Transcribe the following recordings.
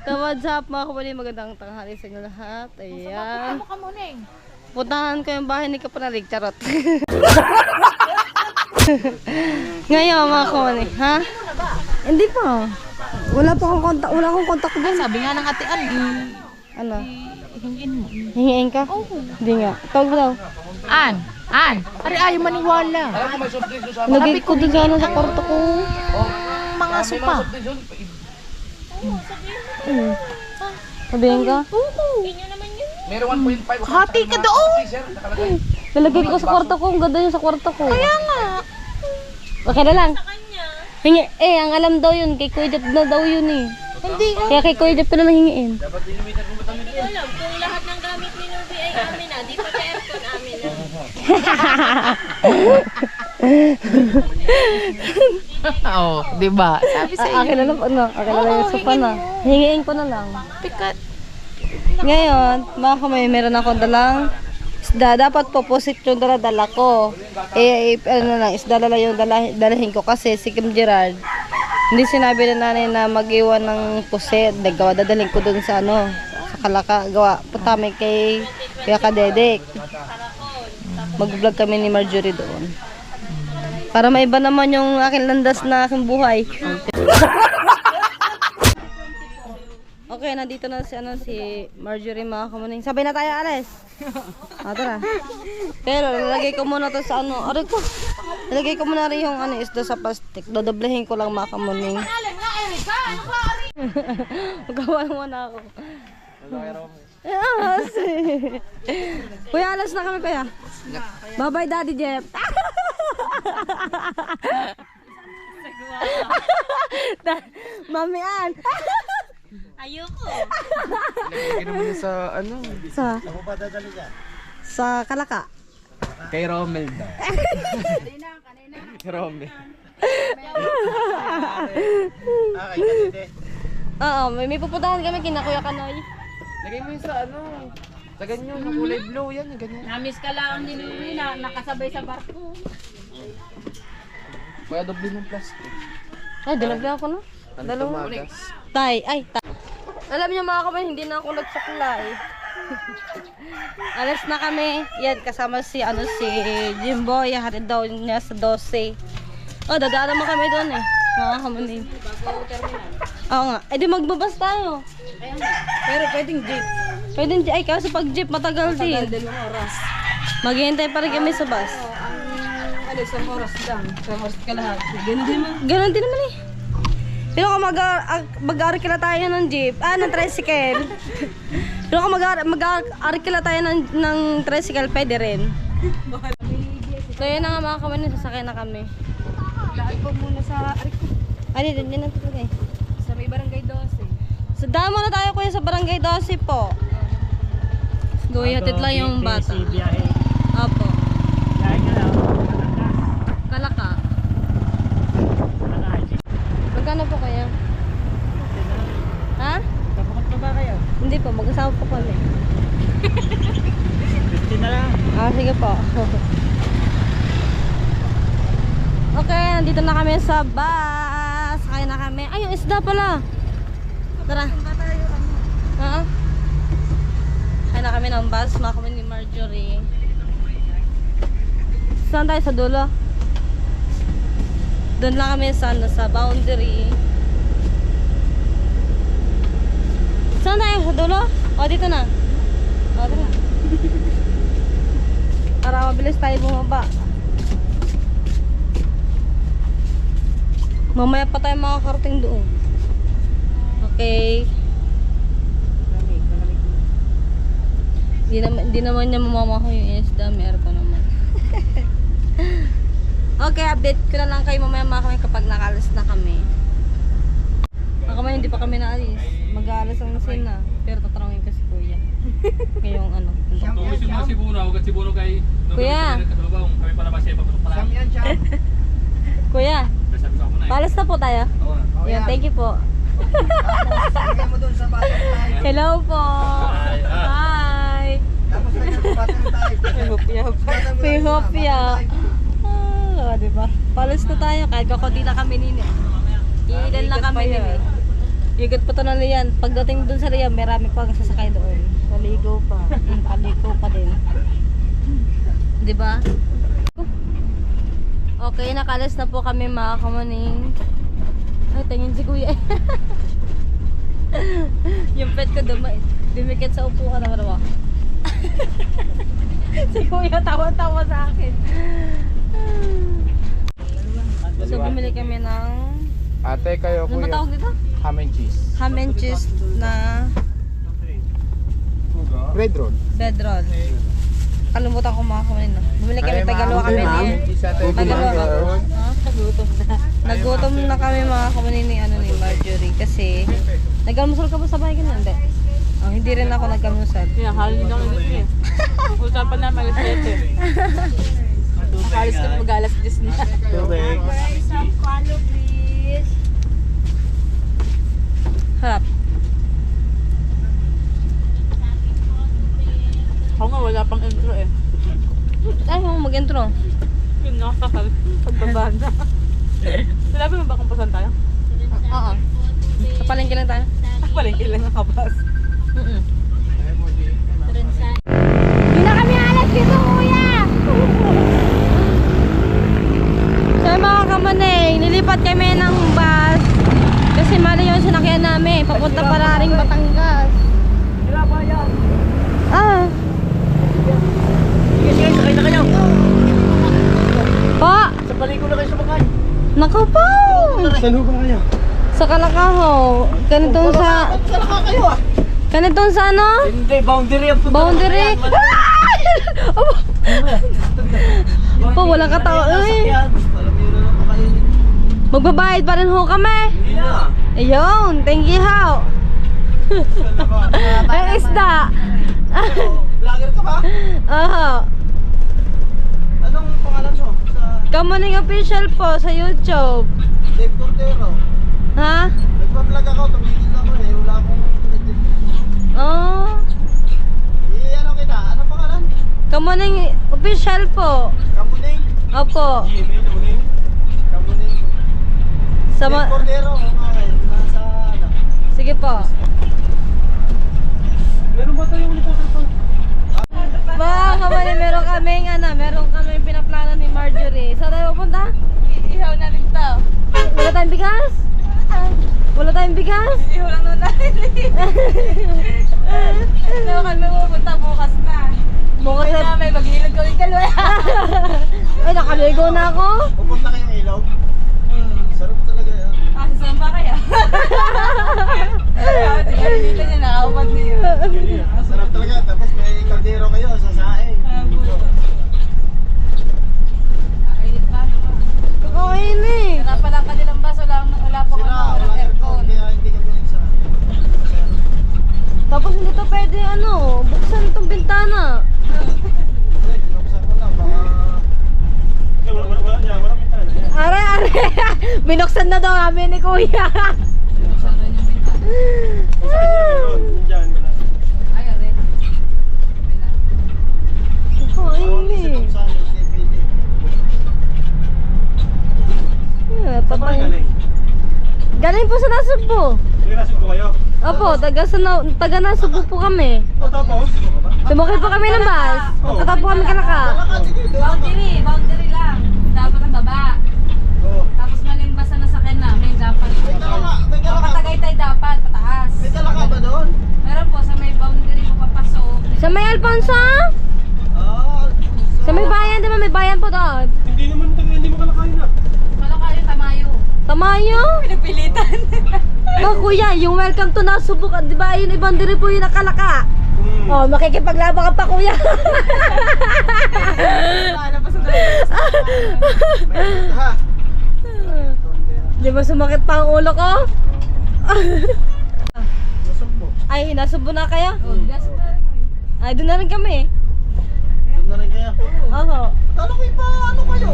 So what's up mga kumuli, magandang tanghali sa inyo lahat. Ayan. Puntahan ko yung bahay ni Kapanalig, charot. Ngayon mga kumuli, ha? Hindi pa. Wala akong kontak doon. Sabi nga ng ate Ano? hingin mo. Hingiin ka? Hindi nga. Tawag daw. An, pare ayaw maniwala. Lagay ko doon sa sa kwarto ko. Mga supa. Sabihin ka? Meron 1.5. Hati ka doon. Lalagay ko sa kwarto ko. Ang ganda yun sa kwarto ko. Kaya nga. Okay na lang. Hingi. Ang alam daw yun. Kay Kuya Jeff na daw yun eh. Hindi. Kaya kay Kuya Jeff ko na lang hingiin. Alam, kung lahat ng gamit ni Nubi ay amin na, di pa sa aircon amin na. Oo, di ba? Sabi sa iyo. Akin na lang, ano? Akin na lang yung sofa na. Hingiin ko na lang. Pikat. Ngayon, mga kamay, meron akong dalang isda. Dapat poposit yung dala ko. Ano lang, isda lang yung dalahin ko kasi si Kim Gerard, hindi sinabi na nanay na mag-iwan ng pusit. Dadalhin ko dun sa ano, sa Kalaka. Gawa, patami kay Kuya Kadedek. Mag-vlog kami ni Marjorie doon. Para maiba naman yung aking landas na aking buhay. Okay, nandito na si Marjorie mga kamuning. Sabay na tayo, Ares. Tara. Pero lalagay ko muna to sa ano. Aray ko. Lalagay ko muna rin yung ano, isda sa plastic. Dodoblehin ko lang mga kamuning. Magawa naman ako. Yes. Kuya, alas na kami kuya. Bye-bye, Daddy Jeff. Mami Ann. Ayoko. Lagyan mo sa ano? Sa Kalaka. Kay Romel daw. Romel. Oo, may pupuntahan kami kina Kuya Kanoy. Lagay mo yung sa ano? Sa ganyan, yung kulay blue yan, yung ganyan. Namiss ka lang ni Nubi na nakasabay sa barko. Kaya doble ng plastic. Ay, dinabli ako na. Ano tumagas? Tay. Alam niyo mga kamay, hindi na ako nagsuklay. Alas na kami. Yan, kasama si Jimboy. Hatid daw niya sa 12. Oh, dadaan naman kami doon eh. Mga kamunin. Oo nga. Eh di magbabas tayo. Pero pwedeng jeep. Pwedeng ay kasi pag jeep matagal din. Dalawang oras. Maghihintay pa rin kami sa bus. Ano, isang oras lang. Isang oras ka lahat. Ganun din mo. Ganon din naman eh. Pero kung mag-arkila tayo ng jeep, ng tricycle. Pero kung mag-arkila tayo ng tricycle, pwede rin. So yun na nga mga kamanin, sasakay na kami. Daan ko muna sa Ariko. Ay, din na talaga eh. Sa may barangay 12. So damo na tayo kuya sa barangay 12 po. Goy, hatid lang yung bata. Opo. Kalaka. Magkano po kaya? Ha? Kapakot pa ba kayo? Hindi po, mag-usama po kami. 50 na lang. Sige po. Okay, nandito na kami sa bus. Kaya na kami. Ay, yung isda pala. Tara. Ha? Kaya na kami ng bus. Mga kami ni Marjorie. Saan tayo? Sa dulo? Doon lang kami sa boundary. Saan tayo? Sa dulo? O, dito na. O, tara. Para mabilis tayo bumaba. Mamaya pa tayo makakarating doon. Okay. Hindi naman niya mamamaho yung isda. Meron ko naman. Okay, update ko na lang kayo mamaya mga kami kapag nakalis na kami. Mga kami, hindi pa kami naalis. Mag-aalas ang sina. Pero tatanungin kasi kuya. Ngayong ano. Tumisin mo si Buno, huwag si Buno kay Kuya. Kami pala ba siya papasok pala. Kuya, Sabi ko ako na eh. paalis na po tayo. Oo na. Yan, thank you po. Hello po. Hi. Pihopya. Diba? Palis na tayo kahit kakunti na kami nini. Ilan lang kami nini. Ikat pa to na Lian. Pagdating dun sa Lian, marami pang sasakay doon. Paligo pa. Paligo pa din. Di ba? Okay, nakalis na po kami mga kamaning. Ay, tingin si Kuya. Yung pet ko dumikit sa upuan na marawa. Si Kuya tawa-tawa sa akin. So, bumili kami ng... Ate, kayo Ano ba tawag dito? ham and cheese. Ham and cheese na Bread roll. bed roll. Kalimutan ko mga kamanin. Bumili kami, tagalawa kami ni... Tagalawa kami. Nagutom na. Nagutom na kami mga kamanin ni, ni Marjorie kasi... Nag-almusal ka ba sa bahay ganun? Hindi. Oh, hindi rin ako nag-almusal. Halin lang ito eh. Usapan na mag-7. Nakalis ka mag-alas 10 na. Tubig. Some follow please. Harap. Ako nga wala pang intro eh. Ay, mo mag-intro. Yun nakakakal. Pagbabanda. Sinabi mo ba kung pasan tayo? Oo. Sa palengke lang tayo. Paling ilang nakabas. Hindi na kami alas dito, kuya! So mga kamanay, nilipat kami ng bus kasi mali yung sinakyan namin, papunta pa rin Batangas. Ah! Sige, sakay na kayo. Pa! Sa paliko na kayo sumakay. Naku po! Saan ba kayo? Sa Kalakaho. Ganitong sa... Saan kayo ah? Ganitong sa ano? Hindi, boundary ang punta. Boundary. Po, walang katao. Uy. Alam niyo na lang kayo. Magbabayad pa rin ho kami. Hindi na. Ayun, thank you how. Ay, isda. Vlogger ka ba? Aha. Anong pangalan mo? Sa Kamuning official po sa YouTube. Dave Cordero. Ha? Nagpa-vlog ako, tumigil ako eh. Wala akong edit. Oh. Ano kita? Anong pangalan? Kamuning official po. Kamuning? Opo. Kamuning. Sa Dave Cordero. Nasa ano? Sige po. Meron ba tayong uniform pa? Mga kamuning, meron kaming pinaplano ni Marjorie. Saan tayo pupunta? Ihaw na rin to. Wala tayong bigas? Wala tayong bigas? Ihaw lang nun natin. Ano kami pupunta bukas na. Bukas Kaya na. may mag-ilog ko yung kalwa. Ay, nakaligo na ako. Pupunta kayong ilaw? Sarap talaga yan. Ah, saan ba kaya? Tingnan dito niya, nakaumad niya. Sarap talaga. Tapos may kaldero kayo sa saing. Kainit pa, ano ba? Kakain eh. Wala pa lang kanilang bus, wala po Sira, walang walang aircon. Hindi kami nagsa. Tapos hindi to pwede buksan itong bintana. Binuksan ko lang. Baka... Are, are. Binuksan na daw namin ni Kuya. Ay, are. Kakain eh. Yeah, patay. Galing po sa Nasugbo. Opo, taga Nasugbo po kami. Sumakay po kami ng bus. Tatap po kami Kalaka. Boundary lang. Dapat ang baba. Tapos malimbasa na sa akin namin, dapat. Patagaytay dapat, pataas. May talaka ba doon? Meron po, sa may boundary po papasok. Sa may Alfonso? Sa may bayan, di ba? May bayan po doon. Hindi mo kalakayin na. Kalo kayo, Tamayo. Tamayo? Pinapilitan. Oh, kuya, yung welcome to Nasubok, di ba? Yun, ibang diri po yung nakalaka. Oh, makikipaglaba ka pa, kuya. Ano pa sa Ha? Di ba sumakit pa ang ulo ko? Nasok mo. Ay, nasubo na kaya? Bigas pa. Ay, doon na rin kami. Doon na rin kaya. Oho. Kala ko iba, ano kayo?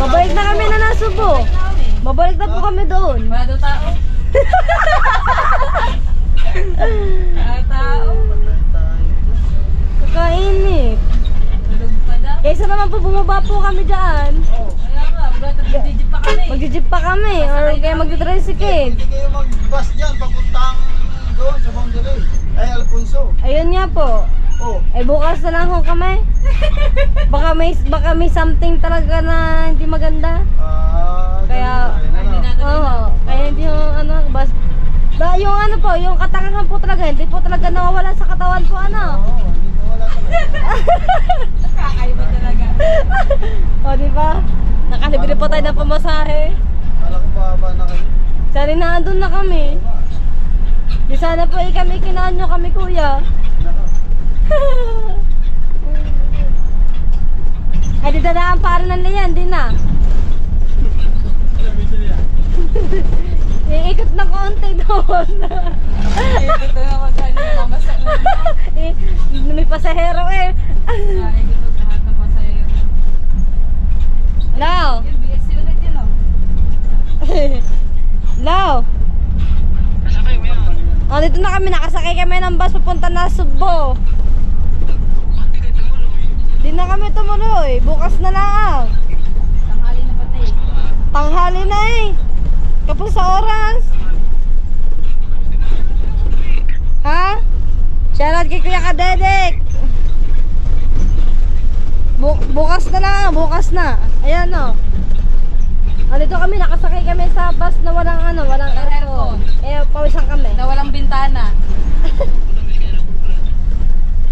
Babalik na kami na Nasubo. Babalik na po kami doon. Wala daw tao. Wala tao. Kakainip. Tulog pa daw. Kaysa naman po bumaba po kami dyan. Kaya nga, magdadagdigit pa kami. mag-jeep pa kami or kaya mag-tricycle. Hindi kayo mag-bus dyan, papuntang doon sa boundary. Ay, Alfonso. Ayun nga po. Oh. Eh bukas na lang ho kami. Baka may something talaga na hindi maganda. ganun Kaya- tayo na, no? Oo. Kaya hindi ho ano bas. Yung ano po, yung katangahan po talaga, hindi po talaga nawawala sa katawan po ano. Oo, hindi ko wala talaga. Kakaiba talaga. O di ba? Nakalibili po tayo ng pamasahe. Kala ko baba na kayo. Sana na andun na kami. Di sana po kami kinanyo kami kuya. Naka. Ay di dadaan para ng liyan, di na. Iikot na konti doon. Ito naman sa inyo, mamasa na. May pasahero eh. Ikot lahat ng pasahero. Lao. Yung BSC ulit yun, oh. Lao. Oh, dito na kami, nakasakay kami ng bus papunta na Subo. Di na kami tumuloy, bukas na lang. Tanghali na patay. Tanghali na eh. Kapag sa oras. Ha? Shoutout kay Kuya Kadedek. Bukas na lang, bukas na. Ayan o. Dito kami, nakasakay kami sa bus na walang ano, walang aircon. Eh, pawisan kami. Na walang bintana.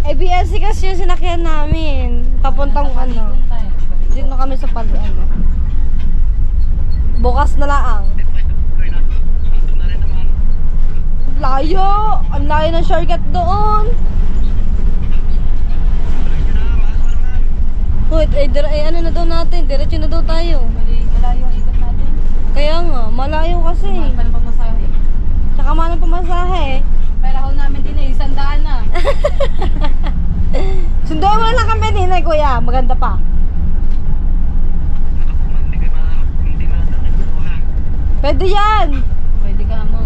Eh, BSC kasi yung sinakyan namin. Papuntang ano. Dito kami sa pag ano. Bukas na lang. Layo! Ang layo ng shortcut doon. Wait, ano na daw natin? Diretso na daw tayo. Malayo ang ikot natin. Kaya nga, malayo kasi. Mahal pa ng pamasahe. Tsaka mahal ng pamasahe. Pera ho namin din eh, 100 na. Sunduin mo na lang kami din eh, kuya. Maganda pa. Pwede yan. Pwede ka mo.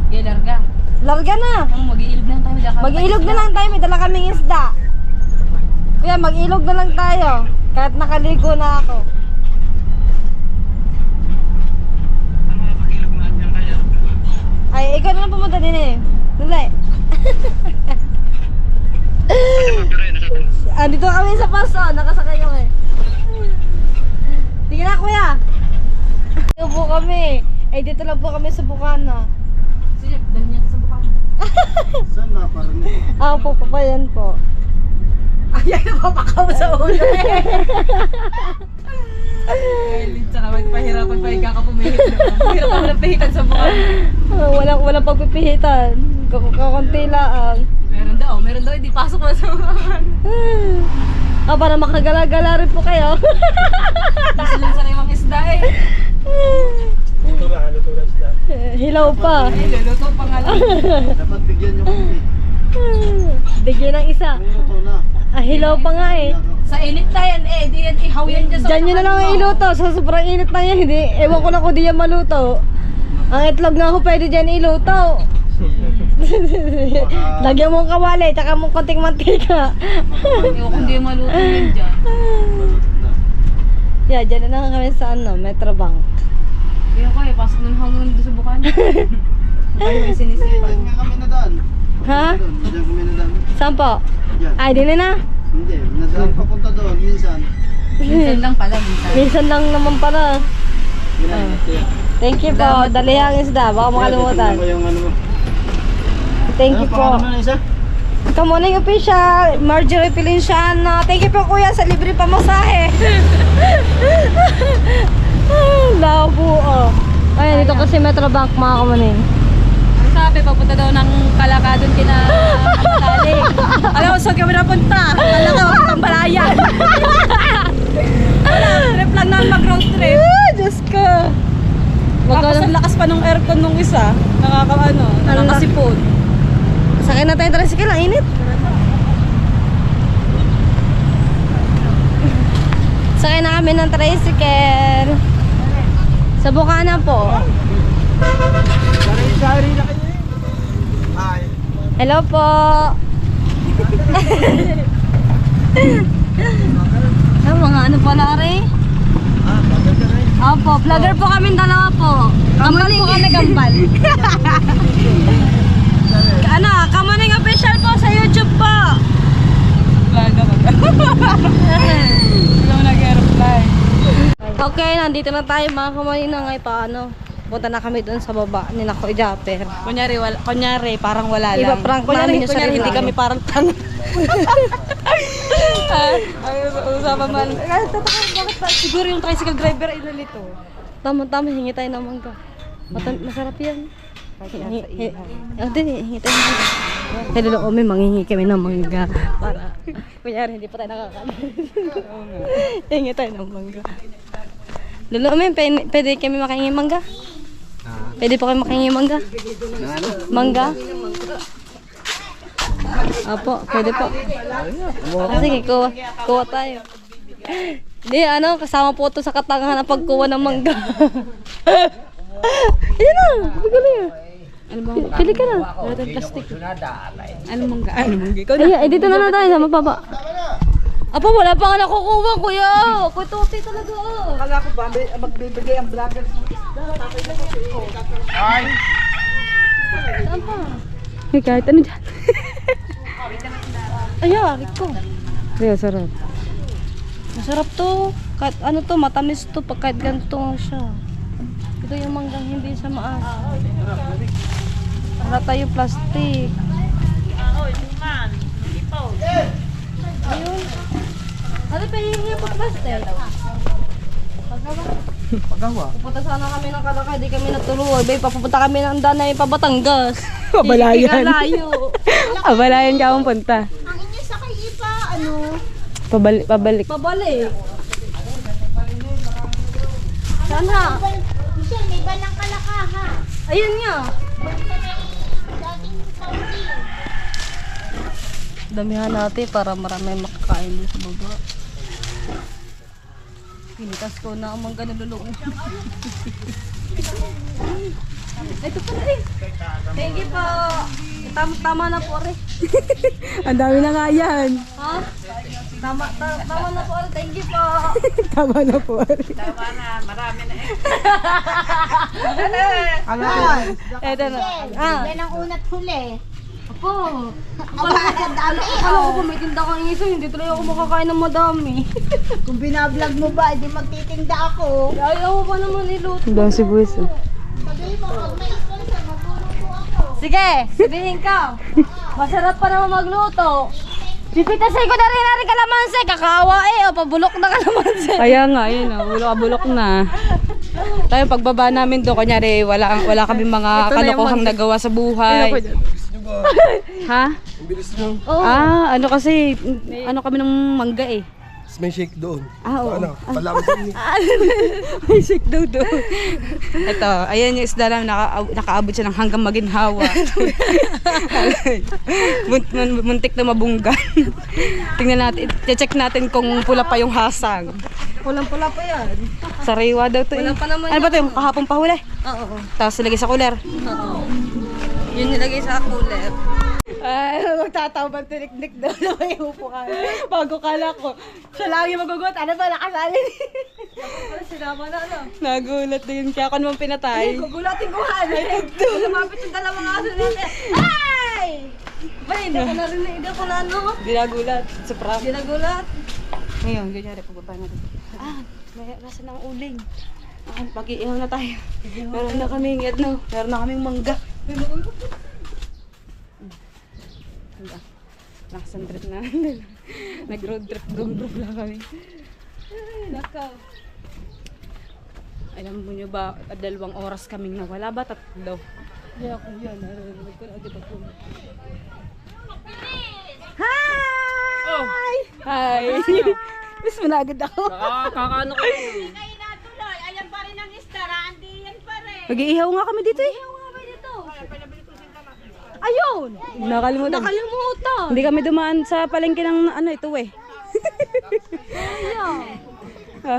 Okay, larga. Larga na. Mag-iilog na lang tayo. Mag-ilog na lang tayo. May dala kaming isda. Kuya, mag-ilog na lang tayo. Kahit nakaligo na ako. Ay, ikaw na lang pumunta din eh. Dali. Andito kami sa paso. Nakasakay kami. Tingnan na, kuya. Dito po kami. Ay, dito lang po kami sa Bukana. Sige, dali niya sa buka. Saan na parang Ah, po, papayan po. Ayan, napapakaw sa ulo eh. Galit, tsaka magpahirapan pa ikaw ka pumihit. Mahirap ako ng pihitan sa buka. Walang pagpipihitan. Kakunti lang. Meron daw, hindi pasok na sa buka. Para makagala-gala rin po kayo. Gusto lang sa limang isda eh. luto lang sila. Hilaw pa. Ay, luluto pa nga lang. Dapat bigyan nyo kami. Bigyan ng isa. Luto na. Hilaw pa nga eh. Sa init na yan eh, di yan ihaw yan dyan sa Diyan nyo na lang iluto. Sa sobrang init na yan. Hindi, ewan ko na kung di yan maluto. Ang itlog nga ako pwede dyan iluto. Lagyan mo kawali, tsaka mo konting mantika. Ewan kung di yan maluto yan dyan. Yeah, dyan na lang kami sa ano, Metrobank. Kaya ko eh, pasok na hanggang doon sa bukan. Tayo may sinisipan. Diyan nga kami nadaan. Ha? Diyan kami nadaan. Saan po? Diyan. Ay, di na. Hindi, nadaan papunta doon minsan. Minsan lang pala, minsan. Minsan lang naman pala. Kaya. Thank you po. Dalihang isda. Baka makalimutan. Tingnan mo yung ano mo. Thank you po. Ano na isa? Kamuning official, Marjorie Pilinciano. Thank you po kuya sa libre pamasahe. Labo oh. Ayan, dito kasi Metrobank mga kamuning. Ang sabi, pagpunta daw ng Kalakadon kina Matali. Alam ko, saan kami napunta? Alam ko, Tambalayan. Wala, trip lang naman mag-road trip. Diyos ko. Tapos ang lakas pa nung aircon nung isa. Nakakasipon. Sakay na tayo tricycle, ang init. Sakay na kami ng tricycle. Sa Bukana po. Sari na kayo eh. Ay. Hello po. Mga ano pala, Are? Ah, bagay ka na eh. Opo, vlogger po kami dalawa po. Kambal po kami, kambal. Ano, Kamaning official po sa YouTube po. Okay, nandito na tayo mga Kamaning na ngayon paano. Punta na kami doon sa baba ni Nako Japper. Kunyari, parang wala Iba prank namin yung sarili hindi kami namin. parang tanga. Usapan man. Bakit ba? Siguro yung tricycle driver ay nalito. Tama-tama, hingi tayo ng mangga. Masarap yan. Hingi tayo ng mangga. Hello, Ome, manghingi kami ng mangga. Para, kunyari, hindi pa tayo nakakain. Hingi tayo ng mangga. Lolo, Ome, pwede kami makahingi mangga? Pwede po kayo makahingi mangga? Mangga? Apo, pwede po. Sige, kuha tayo. Hindi, kasama po ito sa katangahan ng pagkuha ng mangga. Ayan na, bigala yan. Pili ka na. Plastic. Ano mangga? Ay, dito na tayo sa mababa. Apa, wala pa nga nakukuha, kuya. Kuya Tote talaga. Akala ko ba magbibigay ang vlogger? Saan pa? Hey, kahit ano dyan. Ay, arik ko. Kaya sarap. Masarap to. Kahit ano to, matamis to. Pag kahit ganito nga siya. Ito yung manggang hindi sa maas. Wala tayo plastic. Ayun. Ano pa hihingi po plastic? Pagawa. Pupunta sana kami ng Kalakay, di kami natuluwag. Bay, papupunta kami ng Danay pa Batangas. Pabalayan. Layo. Abalayan ka akong punta. Ang inyo sa kay Ipa, ano? Pabalik. Pabalik. Sana. Michelle, may balang kalaka ha. Ayun nga. Dating Saudi. Damihan natin para marami makakain din sa baba. Pinitas ko na ang mangga na lulong. Ito pa rin. Thank you po. Tama na po rin. Ang dami na nga yan. Ha? Tama na po rin. Thank you po. Tama na po. Eto na. Ah. Yan ang unat huli. Po. Akala ko may tinda kang isa, hindi tuloy ako makakain ng madami. Kung binablog mo ba, di magtitinda ako. Ayaw ko pa naman iluto. Ang dami si Buwis. Sabihin mo, pag may sponsor, matulong po ako. Sige, sabihin ka. Masarap pa naman magluto. Pipitasin ko na rin kalamansi. Kakawa o pabulok na kalamansi. Kaya nga, yun bulok na. Tayo pagbaba namin doon, kunyari wala kami mga kalokohang nagawa sa buhay. Ha? Oo. Ano kasi, ano kami ng mangga eh. May shake doon. Oo. Palaman May shake daw doon. Ito, ayan yung isda lang, nakaabot siya ng hanggang maginhawa. Muntik na mabunggan. Tingnan natin, check natin kung pula pa yung hasang. Pulang-pula pa yan. Sariwa daw to eh. Wala pa naman Ano ba ito yung kahapon pa huli? Oo. Tapos ilagay sa cooler. Oo. Yun nilagay sa cooler. Ay, magtatawa tinik-nik daw na may upo ka. Bago kala ko, siya lang yung magugot. Ano ba, nakasalin? Sinama na Nagulat din. Kaya ako naman pinatay. Gugulatin ko nga. Lumapit yung dalawang aso natin. Ay! Ba, hindi ko na rin, hindi ko na ano. Hindi nagulat. Sa prank. Hindi nagulat. Ngayon, ganyan, pagbaba natin. Nasa ng uling. Pag-iihaw na tayo. Meron na kaming meron na kaming mangga. Nakasan trip na. Nag-road trip lang kami. Nakaw. Alam mo nyo ba, 2 oras kaming nawala ba? 3? Hindi ako yan. Narinig ko na agad ako. Hi! Hi! Miss mo na agad ako. Kakaano ko. Kayo natuloy, ayan pa rin ang istara, andi yan pa rin. Mag-iihaw nga kami dito eh. Ayun! Nakalimutan. Hindi kami dumaan sa palengke ng ito eh. Ha?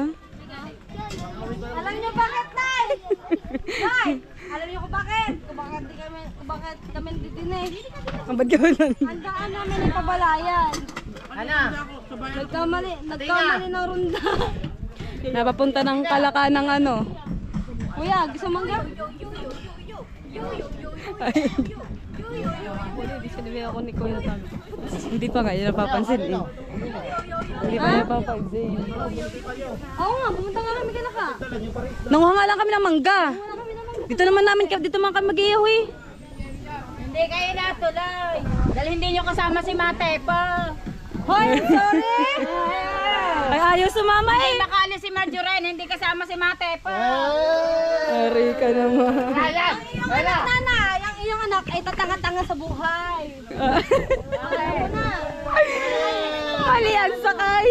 Alam niyo bakit, Nay? Nay! Alam niyo kung bakit? Kung bakit kami dito na eh. Ang ba't gawin lang? Handaan namin ang pabalayan. Nagkamali ng runda. Napapunta ng Kalaka ng ano. Kuya, gusto mangga? Hindi sinabi ako ni Kuya Tam. Hindi pa nga, yun napapansin eh. Hindi pa napapansin. Oo nga, pumunta nga kami kala ka. Nanguha nga lang kami ng mangga. Dito naman kami mag-iyaw eh. Hindi kayo natuloy. Dahil hindi nyo kasama si Mate pa. Hoy, sorry! Ay, ayaw sumama eh. Makali si Marjorie, hindi kasama si Mate pa. Ari ka naman. Nana, yung iyong anak ay tatanga-tanga sa buhay. Mali ang sakay.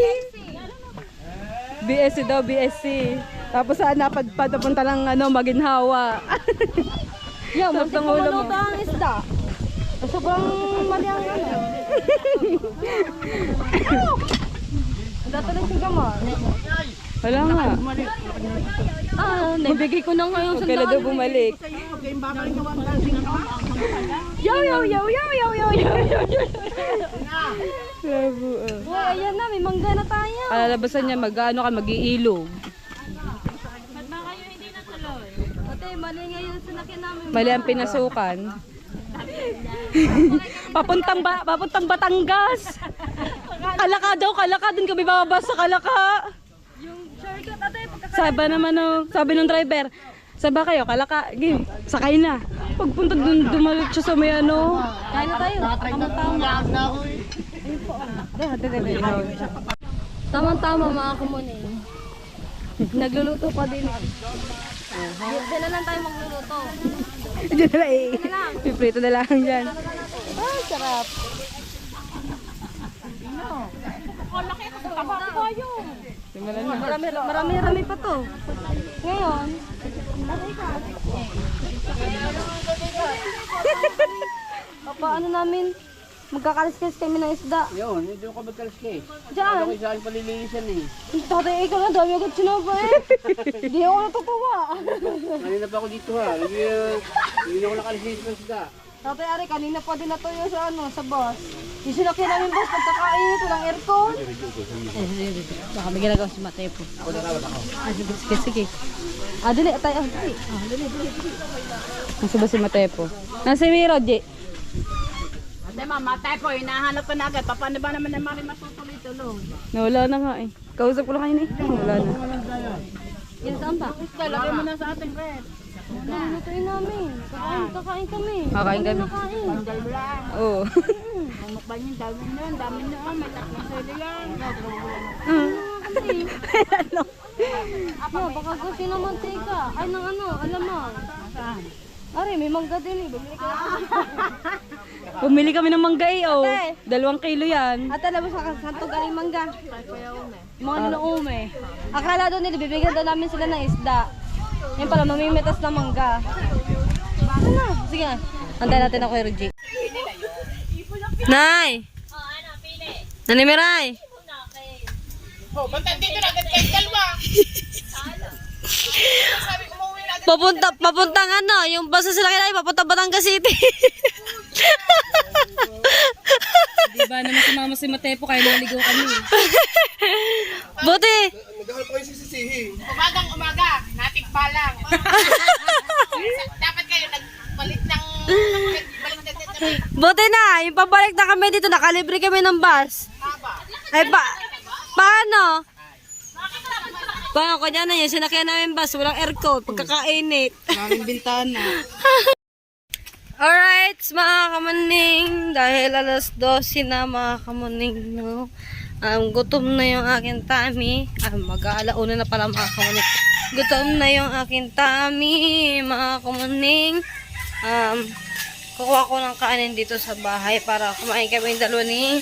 BSC daw, BSC. Tapos saan napadpad, papunta lang ano, Maginhawa. Yo, Sarap ng ulo mo. maluto ang isda. Sobrang mali ang ano. Datuloy siya gamar. Wala nga. Nabigay ko na ngayon Huwag ka na daw bumalik. Yo, yo, yo, yo, yo, yo, yo, yo, yo. Labo Uy, ayan na, may mangga na tayo. Alalabasan niya mag-ano ka, mag-iilog. Ate, mali ngayon sa nakin namin. Mali ang pinasukan. Papuntang Batangas. Kalaka daw, Kalaka. Doon kami bababa sa Kalaka. Yung shortcut, ate, Sabi ng driver, saan ba kayo? Kalaka. Game, sakay na. Pagpunta doon, dumalit siya sa may ano. kain na tayo. Tamang-tama mga kumuni. Nagluluto pa din. Diyan na lang tayo magluluto. Diyan na lang eh. Piprito na lang dyan. Ay, sarap. Marami pa to. Ngayon, paano namin magkakalis-kalis kami ng isda? Yun, hindi ko magkalas ka eh. Diyan. Ako isa palilinisan eh. Tatay, ikaw na, dami agad sinaba eh. Hindi ako natutuwa. Kanina pa ako dito ha. Hindi na ako nakalinis ng isda. Tatay, Ari, kanina pa din natuyo sa sa bus. Yung sinakyan namin bus, pagkakain, walang aircon. Baka may ginagawa si Matepo. Ako nakawat ako. Sige. Dali, tayo. Dali. Nasa ba si Matepo? Nasa si Rodje. Ate, Mate po, hinahanap ko na agad. Paano ba naman na mali masutuloy-tuloy? Nawala na nga eh. Kausap ko lang kayo eh. Wala na. Yan saan ba? Lagay mo na sa ating red. Lutuin namin. Kakain kami. Kakain kami. Kakain. Oo. Mukbang yung dami nun. May tatlong sila yan. Baka gusto naman tika. Ay, nang alamang. Ari, may mangga din eh. Pumili kami ng mangga eh. Oh. Ate. 2 kilo yan. At alam mo sa santo galing mangga. Mga nuume. Akala doon nila, bibigyan daw namin sila ng isda. Yan pala, mamimitas na mangga. Ano? Sige nga. Antay natin ako kay Ruji. Nay! Nanimiray! Papuntang ano, yung basta sila kailangan, papunta Batangas City. Di ba naman sumama si Matepo kaya naligaw kami. Buti! Naghahanap kayo sisisihi. Umaga, natik pa lang. Dapat kayo nagpalit ng Buti na, yung pabalik na kami dito, nakalibre kami ng bus. Ay, paano? Paano ko dyan na yun, sinakyan namin bus, walang aircon, pagkakainit. Maraming bintana. Alright, mga kamaning, dahil alas 12 na mga kamaning, no? Gutom na yung aking tummy. Mag-aalauna na pala mga kamaning. Gutom na yung aking tummy, mga kamaning. Kukuha ko ng kanin dito sa bahay para kumain kami yung dalawa ni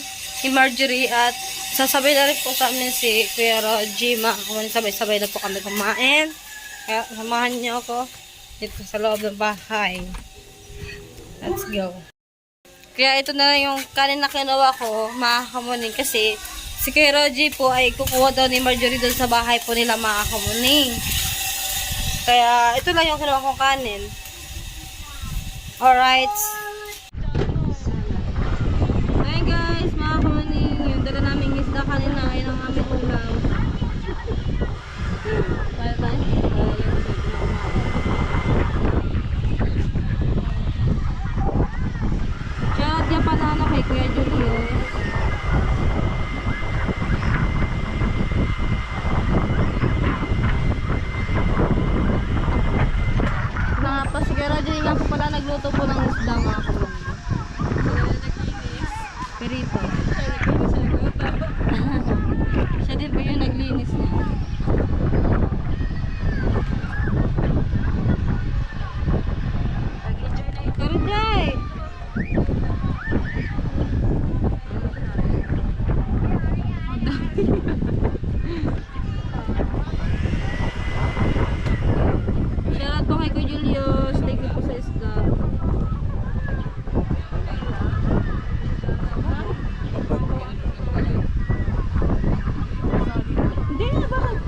Marjorie at sasabay na rin po sa amin si Kuya Roji. Mga kamaning, sabay-sabay na po kami kumain. Kaya samahan niyo ako dito sa loob ng bahay. Let's go. Kaya ito na lang yung kanin na kinuha ko, mga kamuning, kasi si Kuya Roji po ay kukuha daw ni Marjorie doon sa bahay po nila, mga kamuning. Kaya ito lang yung kinuha kong kanin. Alright. Hi guys, mga kamuning. Yung dala naming isda kanina, ngayon ang aming ulam. Kuya Julius. Mga pa, si Kuya Roger nga po pala nagluto po ng isda mga kapatid. Perito. Siya din po yung naglinis niya. Karujay! Shoutout po kay Kuya Julius. Thank you po sa isda. Hindi na, bakit?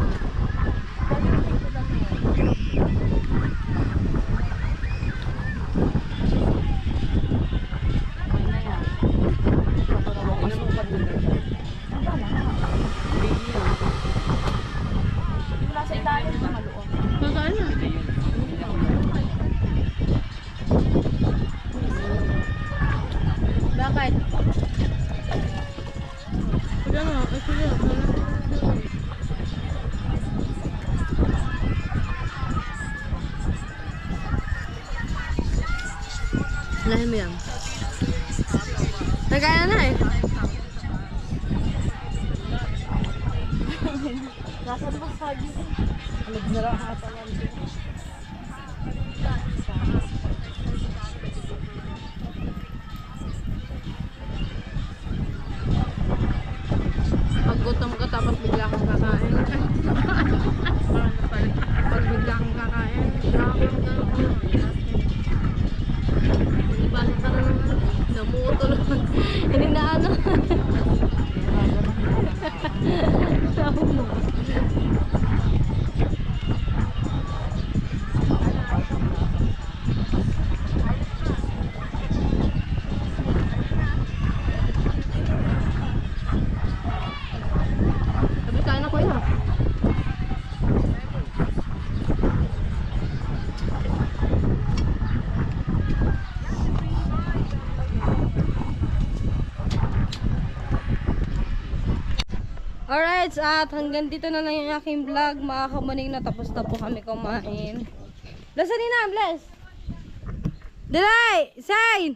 Saan na? Bakit? Kuya na, kuya. Lahin mo yan. Nagkaya na eh. Nasa ba sa gito? Nagsarahatan yan. Pag gutom ka tapos bigla kang kakain. Pag bigla kang kakain. Ibasa ka na naman. Namutol. Hindi na ano. Sabi mo. Sabi kain na kuya. Alright, at hanggang dito na lang yung aking vlog. Mga kamaning, natapos na po kami kumain. Lasan ni na, bless! Dilay! Sign!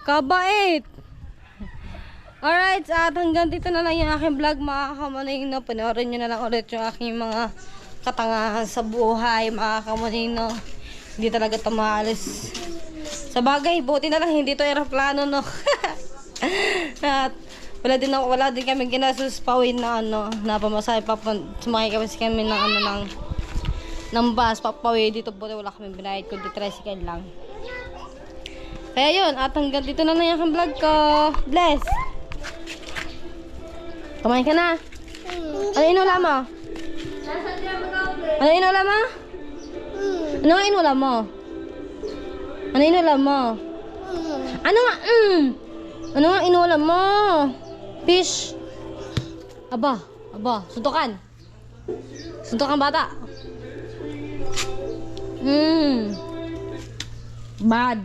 Kabait! Alright, at hanggang dito na lang yung aking vlog. Mga kamaning, no, panoorin nyo na lang ulit yung aking mga katangahan sa buhay. Mga kamaning, no, hindi talaga ito maalis. Sa bagay, buti na lang hindi to aeroplano, no. At wala din kami ginastos pawin na ano, na pamasahe sumakay kami ng ano ng bus papawi dito po, wala kami binayad kundi tricycle lang. Kaya yun, at hanggang dito na lang yung vlog ko. Bless! Kumain ka na? Ano inulam mo? Ano inulam mo? Ano nga inulam mo? Ano inulam mo? Ano nga? Ano nga inulam mo? Fish. Aba, suntukan. Suntukan bata. Bad.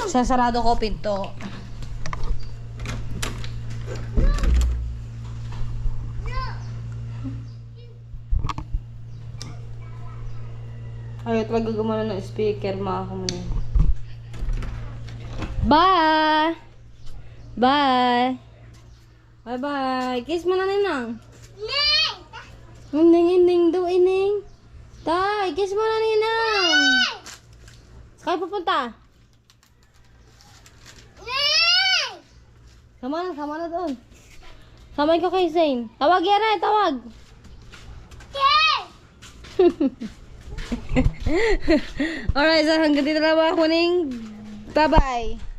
Sasarado ko pinto. Ayaw talaga gumana ng speaker, mga kamunin. Bye! Bye! Bye-bye! Kiss mo na, Ninang! Ining daw, Ining! Tay! Kiss mo na, Ninang! Saan kayo pupunta? Sama na doon. Samay ko kay Zane. Tawag yan eh, tawag! Alright, so hanggang dito lang mga kuning. Bye-bye!